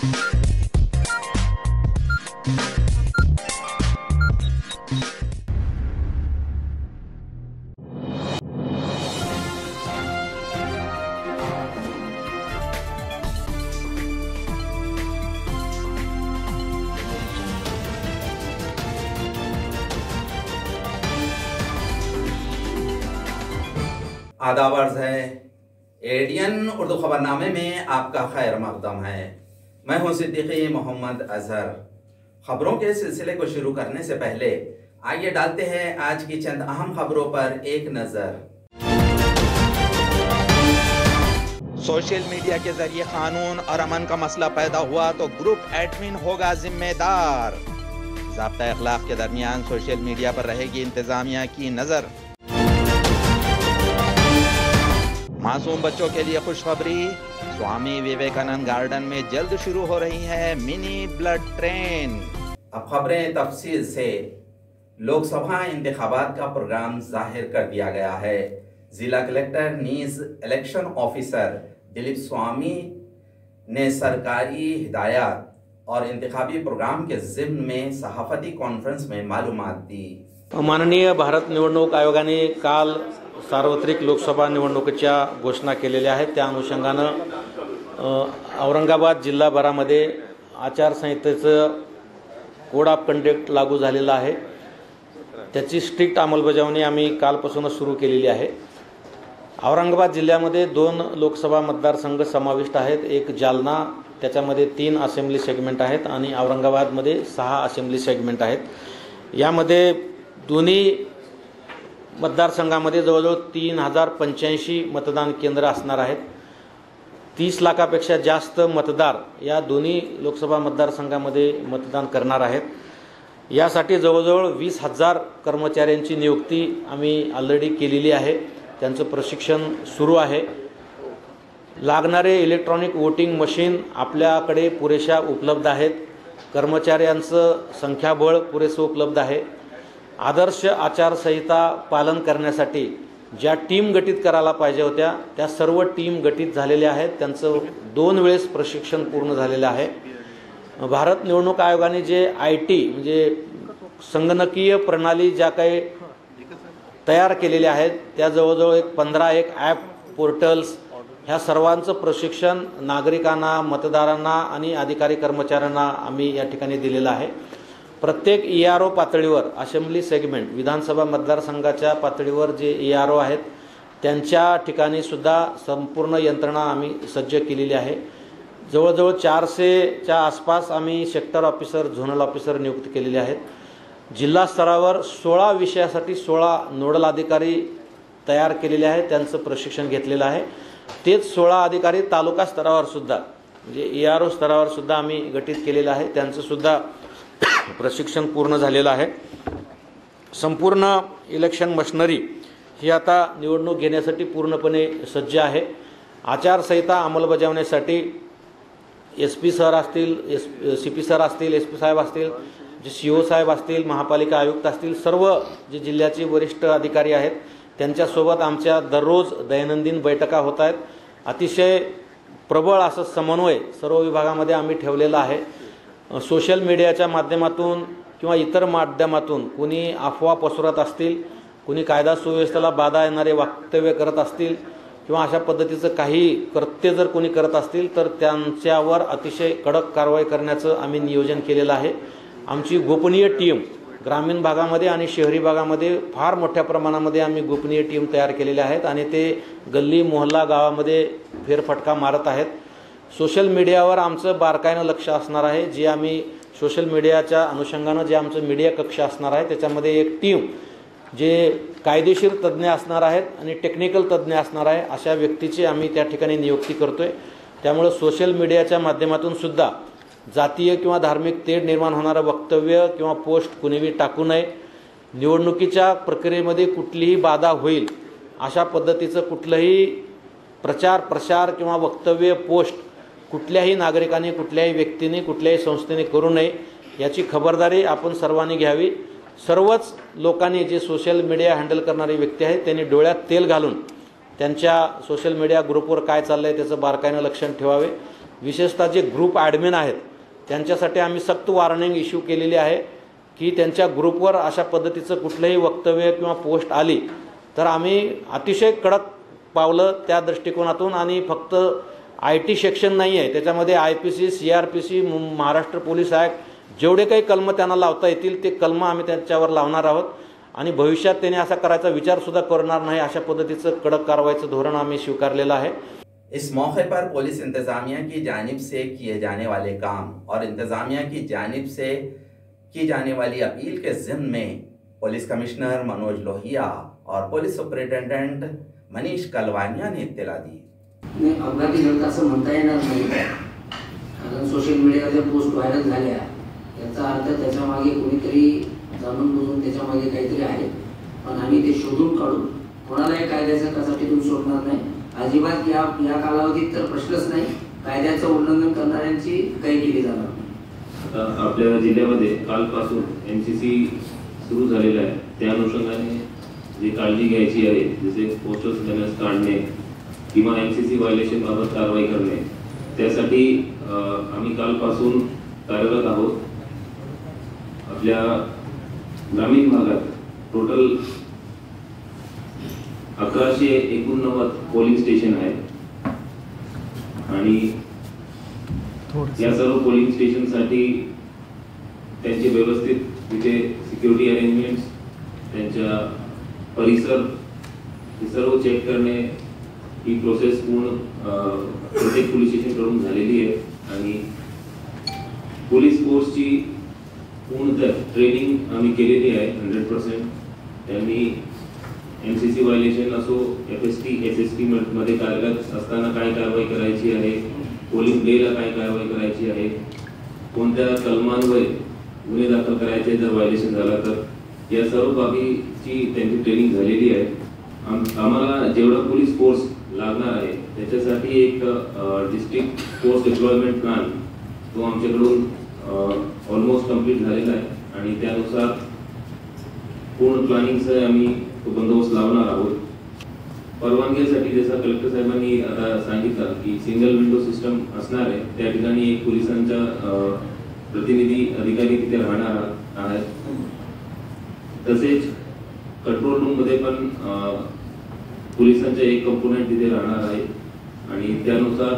आदाब अर्ज़ है। एडियन उर्दू खबरनामे में आपका खैर मक़दम है। मैं हूं सिद्दीकी मोहम्मद अजहर। खबरों के सिलसिले को शुरू करने से पहले आइए डालते हैं आज की चंद अहम खबरों पर एक नज़र। सोशल मीडिया के जरिए कानून और अमन का मसला पैदा हुआ तो ग्रुप एडमिन होगा जिम्मेदार। ज़ाब्ता अखलाक के दरमियान सोशल मीडिया पर रहेगी इंतजामिया की नजर। मासूम बच्चों के लिए खुशखबरी, स्वामी विवेकानंद गार्डन में जल्द शुरू हो रही है मिनी ब्लड ट्रेन। अब खबरें तफसील से। लोकसभा इंतखाबात का प्रोग्राम जाहिर कर दिया गया है। जिला कलेक्टर नीज इलेक्शन ऑफिसर दिलीप स्वामी ने सरकारी हिदायत और इंतखाबी प्रोग्राम के ज़िम्न में सहाफती कॉन्फ्रेंस में मालूमात दी। माननीय भारत निवडणूक आयोगाने काल सार्वत्रिक लोकसभा निवडणुकीच्या घोषणा केलेल्या आहेत। त्या अनुषंगानं औरंगाबाद जिल्हाभरामध्ये आचारसंहितेचं कोड ऑफ कंडक्ट लागू झालेलं आहे। त्याची स्ट्रिक्ट अंमलबजावणी आम्ही कालपासूनच सुरू केलेली आहे। औरंगाबाद जिल्ह्यामध्ये 2 लोकसभा मतदारसंघ समाविष्ट आहेत। एक जालना, त्याच्यामध्ये 3 असेंब्ली सेगमेंट आहेत आणि औरंगाबादमध्ये 6 असेंब्ली सेगमेंट आहेत। यामध्ये दोन्ही मतदारसंघामध्ये जवळजवळ 3085 मतदान केंद्र असणार आहेत। 30 लाखापेक्षा जास्त मतदार या दोन्ही लोकसभा मतदारसंघामध्ये मतदान करणार आहेत। यासाठी जवळजवळ 20,000 कर्मचाऱ्यांची नियुक्ती आम्ही ऑलरेडी केलेली आहे। त्यांचं प्रशिक्षण सुरू आहे। लागणारे इलेक्ट्रॉनिक वोटिंग मशीन आपल्याकडे पुरेशा उपलब्ध आहेत। कर्मचाऱ्यांचं संख्याबळ पुरेसं उपलब्ध आहे। आदर्श आचारसंहिता पालन करण्यासाठी ज्या टीम गठीत करायला पाहिजे होत्या त्या सर्व टीम गठीत झालेल्या आहेत। त्यांचं 2 वेळेस प्रशिक्षण पूर्ण झालेलं आहे। भारत निवडणूक आयोगाने जे IT म्हणजे संगणकीय प्रणाली ज्या काही तयार केलेल्या आहेत त्या जवळजवळ 15 ॲप पोर्टल्स ह्या सर्वांचं प्रशिक्षण नागरिकांना, मतदारांना आणि अधिकारी कर्मचाऱ्यांना आम्ही या ठिकाणी दिलेलं आहे। प्रत्येक ERO पातळीवर असेंब्ली सेगमेंट विधानसभा मतदारसंघाच्या पातळीवर जे ERO आहेत त्यांच्या ठिकाणी सुद्धा संपूर्ण यंत्रणा आम्ही सज्ज केलेली आहे। जवळजवळ 400च्या आसपास आम्ही सेक्टर ऑफिसर, झोनल ऑफिसर नियुक्त केलेले आहेत। जिल्हा स्तरावर 16 विषयासाठी 16 नोडल अधिकारी तयार केलेले आहेत, त्यांचं प्रशिक्षण घेतलेलं आहे। तेच 16 अधिकारी तालुका स्तरावर सुद्धा म्हणजे ERO स्तरावर सुद्धा आम्ही गठीत केलेलं आहे। त्यांचं सुद्धा प्रशिक्षण पूर्ण झालेलं आहे। संपूर्ण इलेक्शन मशिनरी ही आता निवडणूक घेण्यासाठी पूर्णपणे सज्ज आहे। आचारसंहिता अंमलबजावणीसाठी SP सर असतील, CP सर असतील, SP साहेब असतील, जे CO साहेब असतील, महापालिका आयुक्त असतील, सर्व जे जिल्ह्याचे वरिष्ठ अधिकारी आहेत त्यांच्यासोबत आमच्या दररोज दैनंदिन बैठका होत आहेत। अतिशय प्रबळ असं समन्वय सर्व विभागामध्ये आम्ही ठेवलेला आहे। सोशल मीडियाच्या माध्यमातून किंवा इतर माध्यमातून कोणी अफवा पसरवत असतील, कोणी कायदा सुव्यवस्थेला बाधा येणारे वक्तव्य करत असतील किंवा अशा पद्धतीचं काही कृत्य जर कोणी करत असतील तर त्यांच्यावर अतिशय कडक कारवाई करण्याचं आम्ही नियोजन केलेलं आहे। आमची गोपनीय टीम ग्रामीण भागामध्ये आणि शहरी भागामध्ये फार मोठ्या प्रमाणामध्ये आम्ही गोपनीय टीम तयार केलेल्या आहेत आणि ते गल्ली मोहल्ला गावामध्ये फेरफटका मारत आहेत। सोशल मीडियावर आमचं बारकाईनं लक्ष असणार आहे। जे आम्ही सोशल मीडियाच्या अनुषंगानं जे आमचं मीडिया कक्ष असणार आहे त्याच्यामध्ये एक टीम जे कायदेशीर तज्ज्ञ असणार आहेत आणि टेक्निकल तज्ज्ञ असणार आहे अशा व्यक्तीची आम्ही त्या ठिकाणी नियुक्ती करतोय। त्यामुळे सोशल मीडियाच्या माध्यमातून सुद्धा जातीय किंवा धार्मिक तेढ निर्माण होणारं वक्तव्य किंवा पोस्ट कुणीही टाकू नये। निवडणुकीच्या प्रक्रियेमध्ये कुठलीही बाधा होईल अशा पद्धतीचं कुठलंही प्रचार प्रसार किंवा वक्तव्य पोस्ट कुठल्याही नागरिकांनी, कुठल्याही व्यक्तीने, कुठल्याही संस्थेने करू नये याची खबरदारी आपण सर्वांनी घ्यावी। सर्वच लोकांनी जे सोशल मीडिया हँडल करणारे व्यक्ती आहेत त्यांनी डोळ्यात तेल घालून त्यांच्या सोशल मीडिया ग्रुपवर काय चाललंय त्याचं बारकाईनं लक्ष ठेवावे। विशेषतः जे ग्रुप ॲडमिन आहेत त्यांच्यासाठी आम्ही सक्त वॉर्निंग इश्यू केलेली आहे की त्यांच्या ग्रुपवर अशा पद्धतीचं कुठलंही वक्तव्य किंवा पोस्ट आली तर आम्ही अतिशय कडक पावलं त्या दृष्टिकोनातून, आणि फक्त IT सेक्शन नाही आहे, त्याच्यामध्ये IPC, CRPC, Maharashtra police act जेवढे काही कलम त्यांना लावता येतील ते कलम आम्ही त्यांच्यावर लावणार आहोत, आणि भविष्यात त्यांनी असा करायचा विचारसुद्धा करणार नाही अशा पद्धतीचं कडक कारवाईचं धोरण आम्ही स्वीकारलेलं आहे। इस मौके पर पुलिस इंतजामिया की जानिब से किए जाने वाले काम और इंतजामिया की जानिब से की जाने वाली अपील के ज़िम्न में पुलिस कमिश्नर मनोज लोहिया और पुलिस सुपरिटेंडेंट मनीष कलवानिया ने इत्तला दी। अपघाती घडत असं म्हणता येणार नाही, कारण सोशल मीडियावर पोस्ट व्हायरल झाल्या याचा अर्थ त्याच्या मागे कोणीतरी जाणून बुजून त्याच्या मागे काहीतरी आहे, पण आम्ही ते शोधून काढून कोणालाही कायद्याच्या कचाटीतून सोडणार नाही। अजिबात या कालावधीत तर प्रश्नच नाही, कायद्याचं उल्लंघन करणाऱ्यांची काही केली जाणार नाही। आता आपल्या जिल्ह्यामध्ये कालपासून MCC सुरू झालेला आहे, त्या अनुषंगाने जी काळजी घ्यायची आहे, जसे पोस्टर्स बॅनर्स काढणे किंवा MCC व्हायलेशन बाबत कारवाई करणे, त्यासाठी आम्ही कालपासून कार्यरत आहोत। आपल्या ग्रामीण भागात टोटल 1189 पोलिंग स्टेशन आहेत, आणि या सर्व पोलिंग स्टेशनसाठी त्यांचे व्यवस्थित तिथे सिक्युरिटी अरेंजमेंट्स, त्यांच्या परिसर हे सर्व चेक करणे ही प्रोसेस पूर्ण प्रत्येक पोलीस स्टेशनकडून झालेली आहे, आणि पोलीस फोर्सची पूर्ण ट्रेनिंग आम्ही केलेली आहे 100%। त्यांनी MCC व्हायलेशन असो, FST, SST मध्ये कार्यरत असताना काय कारवाई करायची आहे, पोलिंग डेला काय कारवाई करायची आहे, कोणत्या कलमांवर गुन्हे दाखल करायचे जर व्हायलेशन झाला तर, या सर्व बाबीची त्यांची ट्रेनिंग झालेली आहे। आम्हाला जेवढा पोलीस फोर्स लागणार आहे त्याच्यासाठी एक डिस्ट्रिक्ट फोर्स डिप्लॉयमेंट प्लॅन तो आमच्याकडून ऑलमोस्ट कंप्लीट झालेला आहे, आणि त्यानुसार पूर्ण प्लॅनिंगसह आम्ही तो बंदोबस्त लावणार आहोत। परवानगीसाठी जसं कलेक्टर साहेबांनी आता सांगितलं की सिंगल विंडो सिस्टम असणार आहे, त्या ठिकाणी एक पोलिसांचा प्रतिनिधी अधिकारी तिथे राहणार आहेत। तसेच कंट्रोल रूम मध्ये पण पोलिसांचा एक कंपोनेंट तिथे राहणार आहे, आणि त्यानुसार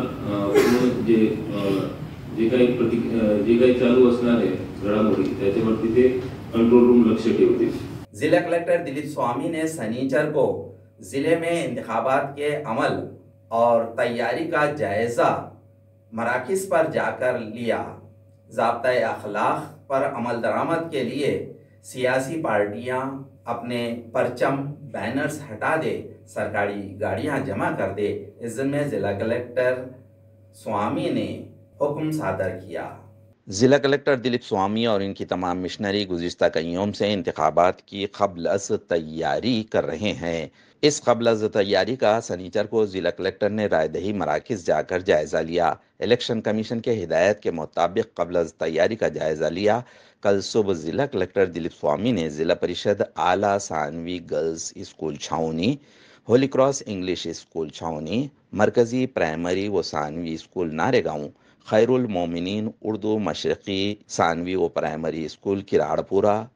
जे काही चालू असणार आहे घडामोडी त्याच्यावर तिथे कंट्रोल रूम लक्ष ठेवतील। जिला कलेक्टर दिलीप स्वामी ने शनिवार को जिले में इंतखाबात के अमल और तैयारी का जायजा मराकिज पर जाकर लिया। ज़ाब्ता अखलाक पर अमल दरामद के लिए सियासी पार्टियां अपने परचम बैनर्स हटा दे, सरकारी गाड़ियां जमा कर दे, इस में जिला कलेक्टर स्वामी ने हुक्म सादर किया। जिला कलेक्टर दिलीप स्वामी और इनकी तमाम मिशनरी गुज़िश्ता कई योम से इंतखाबात की क़ब्ल-अज़ तैयारी कर रहे हैं। इस क़ब्ल-अज़ तैयारी का शनिवार को जिला कलेक्टर ने रायदही मराकिज़ जाकर जायज़ा लिया। इलेक्शन कमीशन के हिदायत के मुताबिक क़ब्ल-अज़ तैयारी का जायज़ा लिया। कल सुबह जिला कलेक्टर दिलीप स्वामी ने जिला परिषद आला सानवी गर्ल्स स्कूल छावनी, होली क्रॉस इंग्लिश स्कूल छावनी, मरकज़ी प्राइमरी व सानवी स्कूल नारेगांव, खैरुल मोमिनीन उर्दू मशरक़ी सानवी व प्राइमरी स्कूल किराड़पुरा,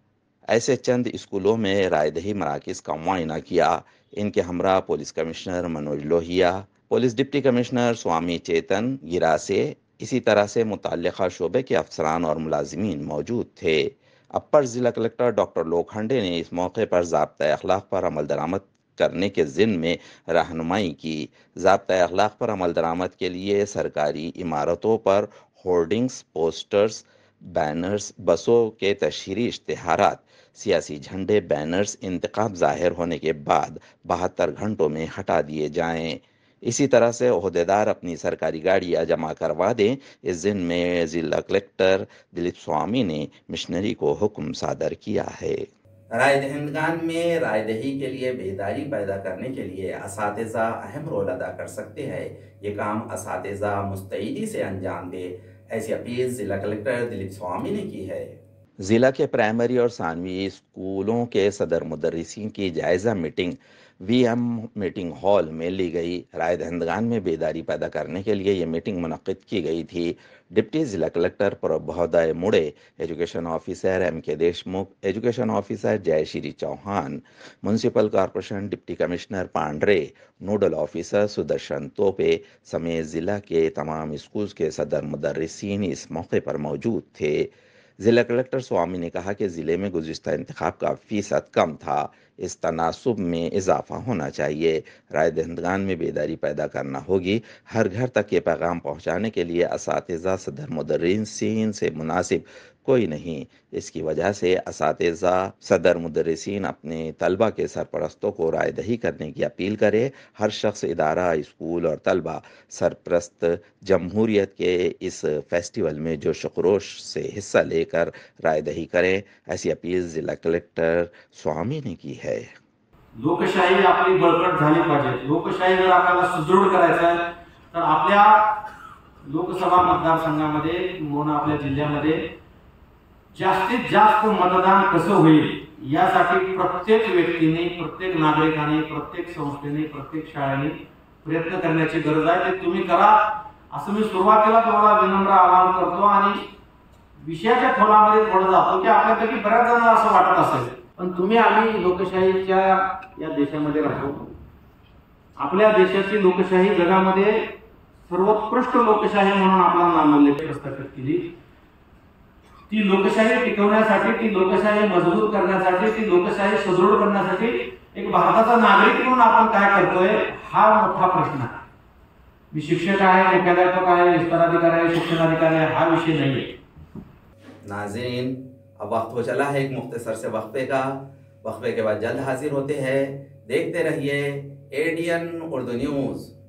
ऐसे चंद स्कूलों में रायदही मराकिज़ का मुआयना किया। इनके हमरा police commissioner Manoj Lohiya, police deputy commissioner Swami Chetan Girase, इसी तरह से मुतल्लिक़ा शोबे के अफसरान और मुलाजिमीन मौजूद थे। अपर ज़िला कलेक्टर डॉक्टर लोखंडे ने इस मौके पर ज़ाब्ता अखलाक पर अमल दरामद करने के ज़िम्न में रहनुमाई की। ज़ाब्ता अखलाक पर अमल दरामद के लिए सरकारी इमारतों पर होर्डिंग्स, पोस्टर्स, बैनर्स, बसों के तशहीरी इश्तिहारात, सियासी झंडे, बैनर्स इंतखाब ज़ाहिर होने के बाद 72 घंटों में हटा दिए जाएं। इसी तरह से ओहदेदार अपनी सरकारी गाड़ियां जमा करवा दें। इस दिन में जिला कलेक्टर दिलीप स्वामी ने मिशनरी को हुक्म सादर किया है। रायदहिंदगान में रायदही के लिए बेदारी पैदा करने के लिए असातिज़ा अहम रोल अदा कर सकते हैं। ये काम असातिज़ा मुस्तैदी से अंजाम दे, ऐसी अपील जिला कलेक्टर दिलीप स्वामी ने की है। जिला के प्राइमरी और सानवी स्कूलों के सदर मुदर्रिसीन की जायज़ा मीटिंग VM मीटिंग हॉल में ली गई। राय दहिंदगान में बेदारी पैदा करने के लिए ये मीटिंग मुनक्किद की गई थी। डिप्टी जिला collector Prabhodaya Mude, education officer MK Deshmukh, education officer Jayashree Chauhan, municipal corporation deputy commissioner Pandre, nodal officer Sudarshan Tope समेत जिला के तमाम स्कूल्स के सदर मुदर्रिसीन इस मौके पर मौजूद थे। जिला कलेक्टर स्वामी ने कहा कि जिले में गुज़िश्ता इंतखाब का फीसद कम था, इस तनासुब में इजाफा होना चाहिए। राय दहिंदगान में बेदारी पैदा करना होगी। हर घर तक ये पैगाम पहुंचाने के लिए असातिज़ा सदर मुदर्रिसीन से मुनासिब कोई नहीं। इसकी वजह से असातिज़ा सदर मुदर्रिसीन अपने तलबा के सरपरस्तों को रायदही करने की अपील करे। हर शख्स, इदारा, स्कूल और तलबा सरपरस्त जमहूरियत के इस फेस्टिवल में जोश खरोश से हिस्सा लेकर रायदही करें, ऐसी अपील जिला कलेक्टर स्वामी ने की है। लोकशाही आपली बळकट झाली पाहिजे। लोकशाही जर आपल्याला सुदृढ करायचं आहे तर आपल्या लोकसभा मतदारसंघामध्ये किंवा आपल्या जिल्ह्यामध्ये जास्तीत जास्त मतदान कसं होईल यासाठी प्रत्येक व्यक्तीने, प्रत्येक नागरिकाने, प्रत्येक संस्थेने, प्रत्येक शाळेने प्रयत्न करण्याची गरज आहे। ते तुम्ही करा असं मी सुरुवातीला तुम्हाला विनम्र आवाहन करतो। आणि विषयाच्या खोलामध्ये थोडं जातो की आपल्यापैकी बऱ्याच जणांना असं वाटत असेल, पण तुम्ही आम्ही लोकशाहीच्या या देशामध्ये राहतो। आपल्या देशाची लोकशाही जगामध्ये सर्वोत्कृष्ट लोकशाही म्हणून आपला नामोल्लेख प्रस्थापित केली। ती लोकशाही टिकवण्यासाठी, ती लोकशाही मजबूत करण्यासाठी, ती लोकशाही सुदृढ करण्यासाठी एक भारताचा नागरिक म्हणून आपण काय करतोय हा मोठा प्रश्न आहे। मी शिक्षक आहे, मुख्याध्यापक आहे, विस्ताराधिकारी आहे, शिक्षणाधिकारी आहे, हा विषय नाही आहे। नाज़रीन, अब वक्त हो चला है एक मुख्तसर से वक्फे का। वक्फे के बाद जल्द हाजिर होते हैं। देखते रहिए ADN उर्दू न्यूज़।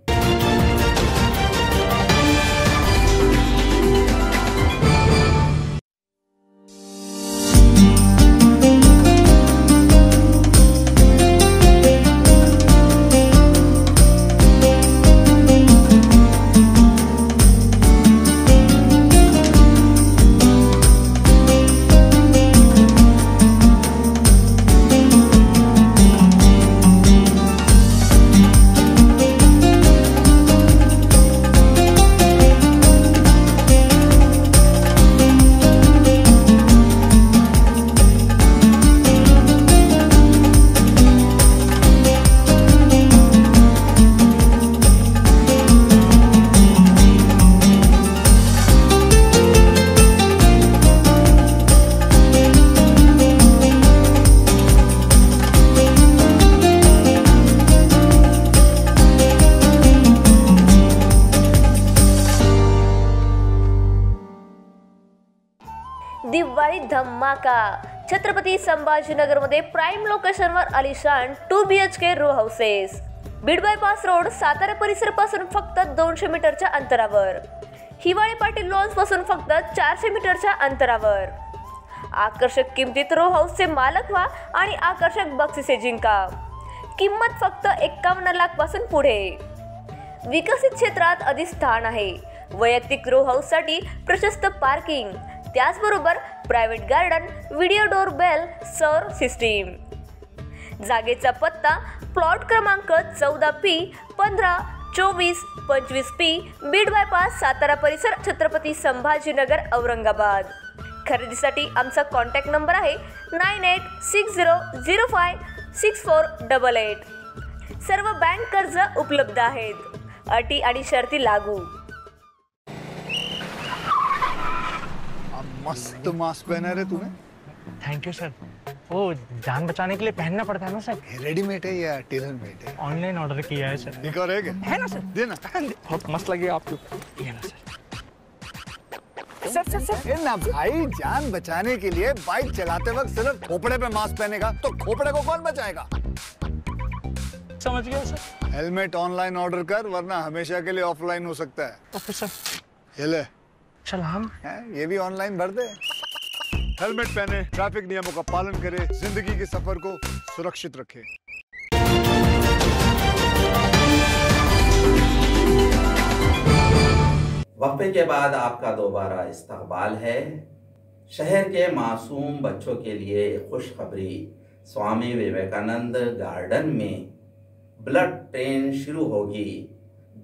दिवाळी धमाका। छत्रपती संभाजीनगरमध्ये प्राईम लोकेशनवर आलिशान 2 BHK row houses. Beed bypass road, Satara परिसर पासून फक्त 200 मीटरच्या अंतरावर। हिवाळी पाटील लॉन्स पासून फक्त 400 मीटरच्या अंतरावर। आकर्षक किमतीत रो हाऊसचे मालक व्हा आणि आकर्षक बक्षिसे जिंका। किंमत फक्त 51 लाख पासून पुढे। विकसित क्षेत्रात अधिष्ठान आहे। वैयक्तिक रो हाऊससाठी प्रशस्त पार्किंग, त्याचबरोबर private garden, video door bell, सौर सिस्टीम। जागेचा पत्ता प्लॉट क्रमांक 14P 152425P, Beed bypass, Satara परिसर, छत्रपती संभाजीनगर, औरंगाबाद। खरेदीसाठी आमचा कॉन्टॅक्ट नंबर आहे 9860056488। सर्व बँक कर्ज उपलब्ध आहेत। अटी आणि शर्ती लागू। मस्त मास्क पहना रे तूने। Thank you sir. वो जान बचाने के लिए पहनना पड़ता है ना सर। रेडीमेड है या टेलर मेड है? ऑनलाइन ऑर्डर किया है सर। एक और है ना सर? देना। बहुत मस्त लगे आपको। ये ना सर। सर ना भाई, जान बचाने के लिए बाइक चलाते वक्त सिर्फ खोपड़े पे मास्क पहनेगा तो खोपड़े को कौन बचाएगा? समझ गया सर। हेलमेट ऑनलाइन ऑर्डर कर, वरना हमेशा के लिए ऑफलाइन हो सकता है। Okay sir. ये ले। चल हम ये भी ऑनलाइन भर दे। हेलमेट पहने, ट्रैफिक नियमों का पालन करे, जिंदगी के सफर को सुरक्षित रखे। वक्फे के बाद आपका दोबारा इस्तकबाल है। शहर के मासूम बच्चों के लिए खुशखबरी। स्वामी विवेकानंद गार्डन में ब्लड ट्रेन शुरू होगी।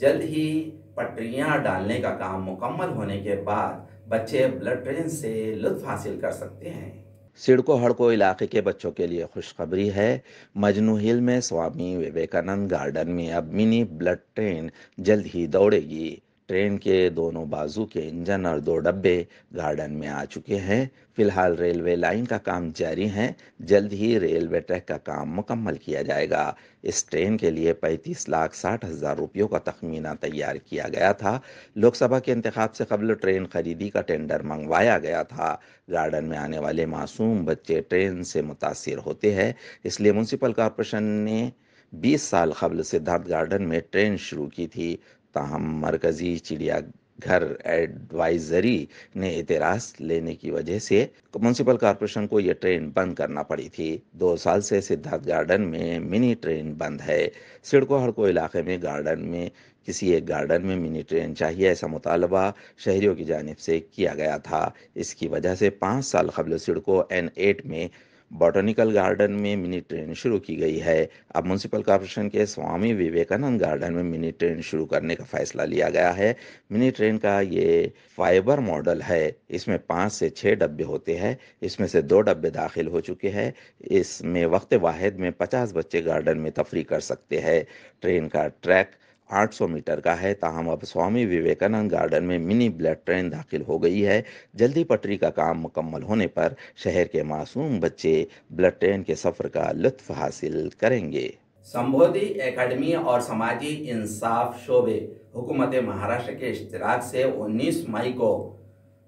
जल्द ही पटरियां डालने का काम मुकम्मल होने के बाद बच्चे ब्लड ट्रेन से लुत्फ हासिल कर सकते हैं। सिडको हड़को इलाके के बच्चों के लिए खुशखबरी है। मजनू हिल में स्वामी विवेकानंद गार्डन में अब मिनी ब्लड ट्रेन जल्द ही दौड़ेगी। ट्रेन के दोनों बाजू के इंजन और 2 डब्बे गार्डन में आ चुके हैं। फिलहाल रेलवे लाइन का काम जारी है। जल्द ही रेलवे ट्रैक का काम मुकम्मल किया जाएगा। इस ट्रेन के लिए 35,60,000 रुपयों का तखमीना तैयार किया गया था। लोकसभा के इंतखाब से कबल ट्रेन खरीदी का टेंडर मंगवाया गया था। गार्डन में आने वाले मासूम बच्चे ट्रेन से मुतासिर होते हैं, इसलिए म्यूनसिपल कॉरपोरेशन ने 20 साल कबल सिद्धार्थ गार्डन में ट्रेन शुरू की थी। ताहम मरकजी चिड़ियाघर एडवाइजरी ने एतराज लेने की वजह से म्यूनसिपल कॉरपोरेशन को यह ट्रेन बंद करना पड़ी थी। 2 साल से सिद्धार्थ गार्डन में मिनी ट्रेन बंद है। सिडको हड़को इलाके में किसी एक गार्डन में मिनी ट्रेन चाहिए, ऐसा मुतालबा शहरियों की जानिब से किया गया था। इसकी वजह से 5 साल कबल सिडको N8 में बॉटनिकल गार्डन में मिनी ट्रेन शुरू की गई है। अब म्यूनसिपल कॉरपोरेशन के स्वामी विवेकानंद गार्डन में मिनी ट्रेन शुरू करने का फैसला लिया गया है। मिनी ट्रेन का ये फाइबर मॉडल है। इसमें 5 से 6 डब्बे होते हैं। इसमें से 2 डब्बे दाखिल हो चुके हैं। इसमें वक्त वाहिद में 50 बच्चे गार्डन में तफरी कर सकते हैं। ट्रेन का ट्रैक 800 मीटर का है। ताहम अब स्वामी विवेकानंद गार्डन में मिनी ब्लड ट्रेन दाखिल हो गई है। जल्दी पटरी का काम मुकम्मल होने पर शहर के मासूम बच्चे ब्लड ट्रेन के सफर का लुत्फ हासिल करेंगे। संबोधि एकेडमी और समाजी इंसाफ शोबे हुकूमत महाराष्ट्र के इश्तिराक से 19 मई को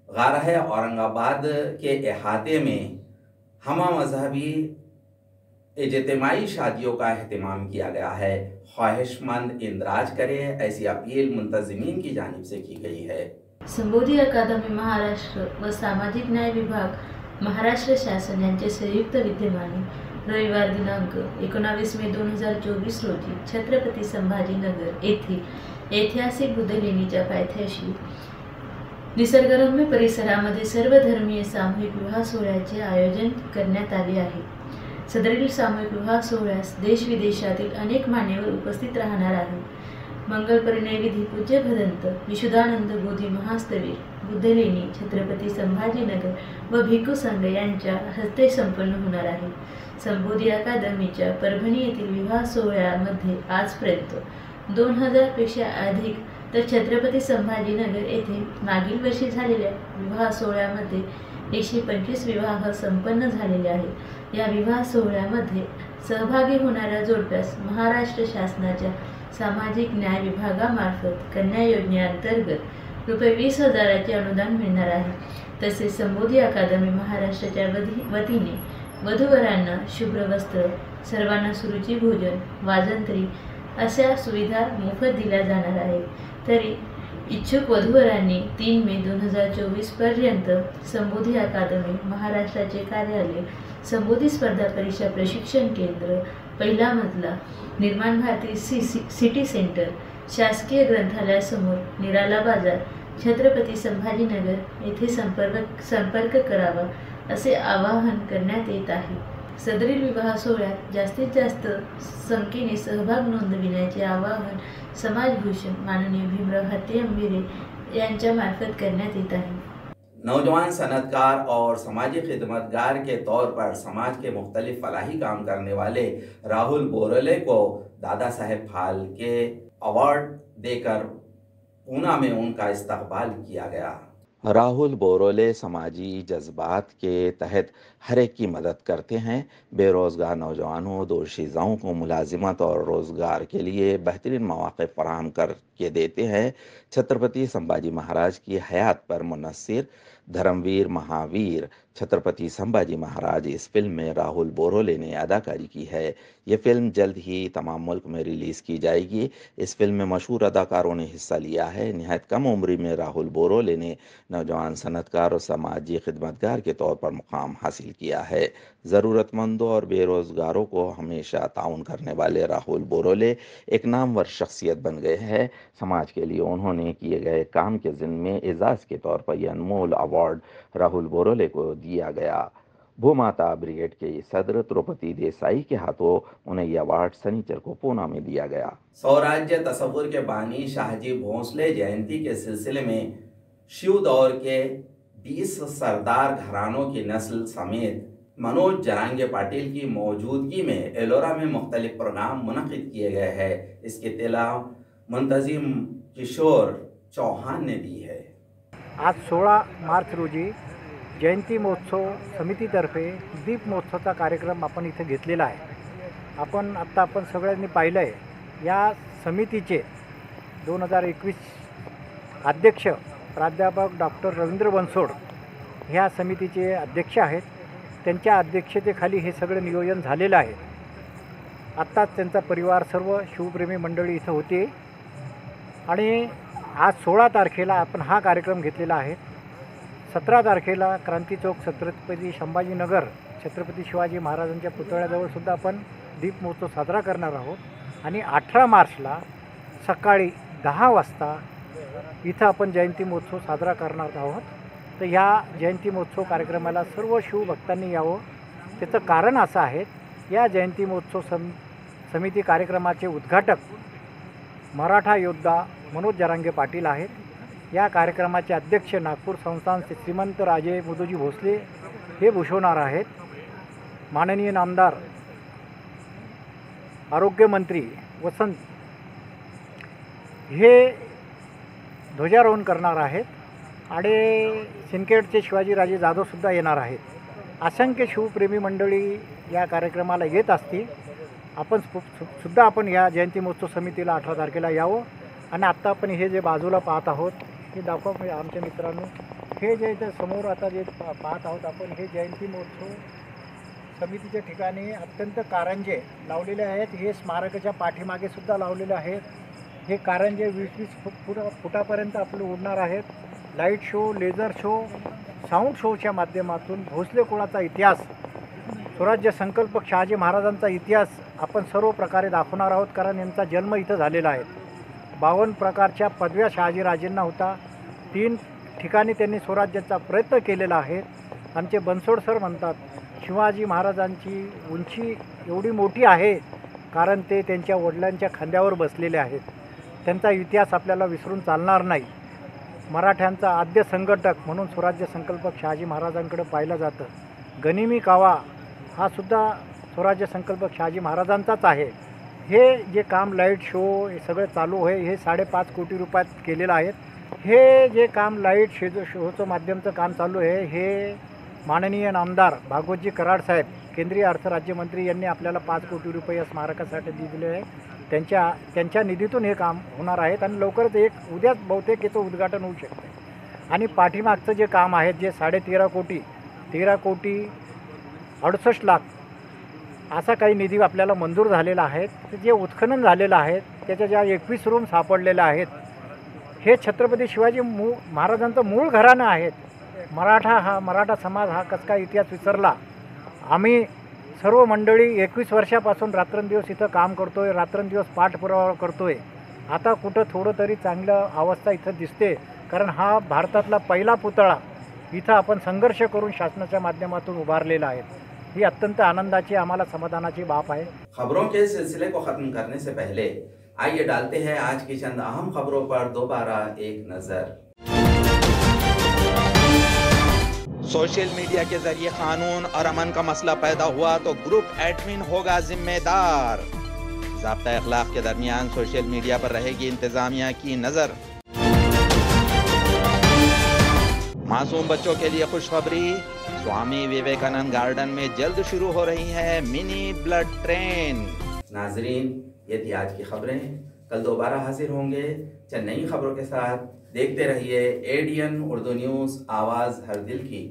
गारह औरंगाबाद के अहाते में हमा मजहबी इज्तिमाई शादियों का अहतमाम किया गया है। ख्वाहिशमंद इंदराज करे, ऐसी अपील मुंतजिमीन की जानिब से की गई है। संबोधि अकादमी महाराष्ट्र व सामाजिक न्याय विभाग महाराष्ट्र शासन यांचे संयुक्त विद्यमाने रविवार दिनांक 19 मे 2024 रोजी छत्रपती संभाजीनगर येथील ऐतिहासिक बुद्धलेणीच्या पायथ्याशी निसर्गरम्य परिसरामध्ये सर्वधर्मीय सामूहिक विवाह सोहळ्याचे आयोजन करण्यात आले आहे। सदरील सामूहिक विवाह सोहळ्यास देश विदेशातील अनेक मान्यवर उपस्थित राहणार आहेत। मंगल परिणय विधी पूज्य भदंत विशुद्धानंद बोधी महास्तवीर बुद्धलेणी छत्रपती संभाजीनगर व भिक्खू संघ यांच्या हस्ते संपन्न होणार आहे। संबोधी अकादमीच्या परभणी येथील विवाह सोहळ्यामध्ये आजपर्यंत 2000 पेक्षा अधिक तर छत्रपती संभाजीनगर येथे मागील वर्षी झालेल्या विवाह सोहळ्यामध्ये 125 विवाह संपन्न झालेले आहेत। या विवाह सोहळ्यामध्ये सहभागी होणाऱ्या जोडप्यास महाराष्ट्र शासनाच्या सामाजिक न्याय विभागामार्फत कन्या योजनेअंतर्गत रुपये 20,000चे अनुदान मिळणार आहे। तसेच संबोधी अकादमी महाराष्ट्राच्या वतीने वधूवरांना शुभ्र वस्त्र, सर्वांना सुरुची भोजन, वाजंत्री अशा सुविधा मोफत दिल्या जाणार आहेत। तरी इच्छुक वधूवरांनी 3 मे 2024 पर्यंत संबोधी अकादमी महाराष्ट्राचे कार्यालय, संबोधी स्पर्धा परीक्षा प्रशिक्षण केंद्र, पहिला मजला, निर्माण भारती सिटी सेंटर, शासकीय ग्रंथालयासमोर, निराला बाजार, छत्रपती संभाजीनगर येथे संपर्क करावा असे आवाहन करण्यात येत आहे। सदरील विवाह सोहळ्यात जास्तीत जास्त संख्येने सहभाग नोंदविण्याचे आवाहन समाजभूषण माननीय भीमराव हत्ती अंबिरे यांच्या मार्फत करण्यात येत आहे। नौजवान सनतकार और समाजी खिदमतगार के तौर पर समाज के मुख्तलिफ फलाही काम करने वाले राहुल बोरोले को दादा साहेब फाल्के अवार्ड देकर पूना में उनका इस्तकबाल किया गया। राहुल बोरोले समाजी जज्बात के तहत हर एक की मदद करते हैं। बेरोज़गार नौजवानों, दोशीज़ाओं को मुलाजिमत और रोज़गार के लिए बेहतरीन मौक़े फराहम करके देते हैं। छत्रपति संभाजी महाराज की हयात पर मुनस्सिर धर्मवीर महावीर छत्रपति संभाजी महाराज इस फिल्म में राहुल बोरोले ने अदाकारी की है। ये फिल्म जल्द ही तमाम मुल्क में रिलीज़ की जाएगी। इस फिल्म में मशहूर अदाकारों ने हिस्सा लिया है। निहायत कम उम्र में राहुल बोरोले ने नौजवान सनतकार और समाजी खिदमतगार के तौर पर मुकाम हासिल किया है। ज़रूरतमंदों और बेरोज़गारों को हमेशा ताउन करने वाले राहुल बोरोले एक नामवर शख्सियत बन गए हैं। समाज के लिए उन्होंने किए गए काम के ज़िम्मे एजाज़ के तौर पर यह अनमोल अवार्ड राहुल बोरोले को दिया गया। भूमाता ब्रिगेड के सदर द्रौपदी देसाई के हाथों उन्हें यह अवार्ड शनिचर को पूना में दिया गया। स्वराज्य तस्वुर के बानी शाहजी भोंसले जयंती के सिलसिले में शिव दौर के 20 सरदार घरानों की नस्ल समेत मनोज जरांगे पाटिल की मौजूदगी में एलोरा में मुख्तलिफ प्रोग्राम मुनक़िद किए गए हैं। इसकी इत्तला मुंतजिम किशोर चौहान ने दी है। आज 16 मार्च रोजी जयंती महोत्सव समितीतर्फे दीप महोत्सवाचा कार्यक्रम आपण इथे घेतलेला आहे। आपण सगळ्यांनी पाहिलं आहे या समितीचे 2021 अध्यक्ष प्राध्यापक डॉक्टर रवींद्र बनसोड ह्या समितीचे अध्यक्ष आहेत। त्यांच्या अध्यक्षतेखाली हे सगळं नियोजन झालेलं आहे। आत्ताच त्यांचा परिवार सर्व शिवप्रेमी मंडळी इथं होते आणि आज 16 तारखेला आपण हा कार्यक्रम घेतलेला आहे। 17 तारखेला क्रांती चौक छत्रपती संभाजीनगर छत्रपती शिवाजी महाराजांच्या पुतळ्याजवळ सुद्धा आपण दीप महोत्सव साजरा करणार आहोत आणि 18 मार्चला सकाळी 10 वाजता इथं आपण जयंती महोत्सव साजरा करणार आहोत। तर ह्या जयंती महोत्सव कार्यक्रमाला सर्व शिवभक्तांनी यावं। त्याचं कारण असं आहे, या जयंती महोत्सव समिती कार्यक्रमाचे उद्घाटक मराठा योद्धा मनोज जरांगे पाटील आहेत। या कार्यक्रमाचे अध्यक्ष नागपूर संस्थानचे श्रीमंत राजे मुदोजी भोसले हे भूषवणार आहेत। माननीय नामदार आरोग्यमंत्री वसंत हे ध्वजारोहण करणार आहेत आणि सिंदखेडचे शिवाजीराजे जाधवसुद्धा येणार आहेत। असंख्य शिवप्रेमी मंडळी या कार्यक्रमाला येत असतील। आपण या जयंती महोत्सव समितीला 18 तारखेला यावं आणि आत्ता आपण हे जे बाजूला पाहत आहोत हे दाखवा आमच्या मित्रांनो। हे जे इथे समोर आता जे पाहत आहोत आपण हे जयंती महोत्सव समितीच्या ठिकाणी अत्यंत कारंजे लावलेले आहेत। हे स्मारकाच्या पाठीमागे सुद्धा लावलेले आहेत। हे कारंजे 20-20 फुटापर्यंत आपले उडणार आहेत। Light show, laser show, sound शोच्या माध्यमातून भोसले कुळाचा इतिहास, स्वराज्य संकल्पक शहाजी महाराजांचा इतिहास आपण सर्व प्रकारे दाखवणार आहोत। कारण यांचा जन्म इथं झालेला आहे। 52 प्रकारच्या पदव्या शहाजीराजेंना होता। 3 ठिकाणी त्यांनी स्वराज्याचा प्रयत्न केलेला आहे। आमचे बनसोड सर म्हणतात शिवाजी महाराजांची उंची एवढी मोठी आहे कारण ते त्यांच्या वडिलांच्या खांद्यावर बसलेले आहेत। त्यांचा इतिहास आपल्याला विसरून चालणार नाही। मराठ्यांचा आद्य संघटक म्हणून स्वराज्य संकल्पक शहाजी महाराजांकडे पाहिलं जातं। गनिमी कावा हा सुद्धा स्वराज्य संकल्पक शहाजी महाराजांचाच आहे। हे जे काम लाईट शो हे सगळं चालू आहे हे 5.5 कोटी रुपयात केलेलं आहे। हे जे काम लाईट शोचं माध्यमचं काम चालू आहे हे माननीय नामदार भागवतजी कराड साहेब केंद्रीय अर्थ राज्यमंत्री यांनी आपल्याला 5 कोटी रुपये या स्मारकासाठी दिलेले आहे। त्यांच्या निधीतून हे काम होणार आहे आणि लवकरच उद्याच बहुतेक याचं उद्घाटन होऊ शकते। आणि पाठीमागचं जे काम आहे जे 13.5 कोटी 13 कोटी 68 लाख असा काही निधी आपल्याला मंजूर झालेला आहे। जे उत्खनन झालेलं आहे त्याच्या ज्या 21 रूम सापडलेल्या आहेत हे छत्रपती शिवाजी महाराजांचं मूळ घराणं आहेत। मराठा समाज हा कसा काय इतिहास विसरला। आम्ही सर्व मंडळी 21 वर्षापासून रात्रंदिवस इथं काम करतोय, रात्रंदिवस पाठपुरावा करतोय। आता कुठं थोडं तरी चांगलं अवस्था इथं दिसते कारण हा भारतातला पहिला पुतळा इथं आपण संघर्ष करून शासनाच्या माध्यमातून उभारलेला आहे। ही अत्यंत आनंदाची आम्हाला समाधानाची बाब है। खबरों के सिलसिले को खत्म करने से पहले आइए डालते हैं आज की चंद अहम खबरों पर दोबारा एक नजर। सोशल मीडिया के जरिए कानून और अमन का मसला पैदा हुआ तो ग्रुप एडमिन होगा जिम्मेदार। ज़ाब्ता अखलाक के दरमियान सोशल मीडिया पर रहेगी इंतजामिया की नजर। मासूम बच्चों के लिए खुशखबरी, स्वामी विवेकानंद गार्डन में जल्द शुरू हो रही है मिनी ब्लड ट्रेन। नाजरीन, ये थी आज की खबरें। कल दोबारा हाजिर होंगे चंद नई खबरों के साथ। देखते रहिए ADN उर्दू न्यूज़, आवाज़ हर दिल की।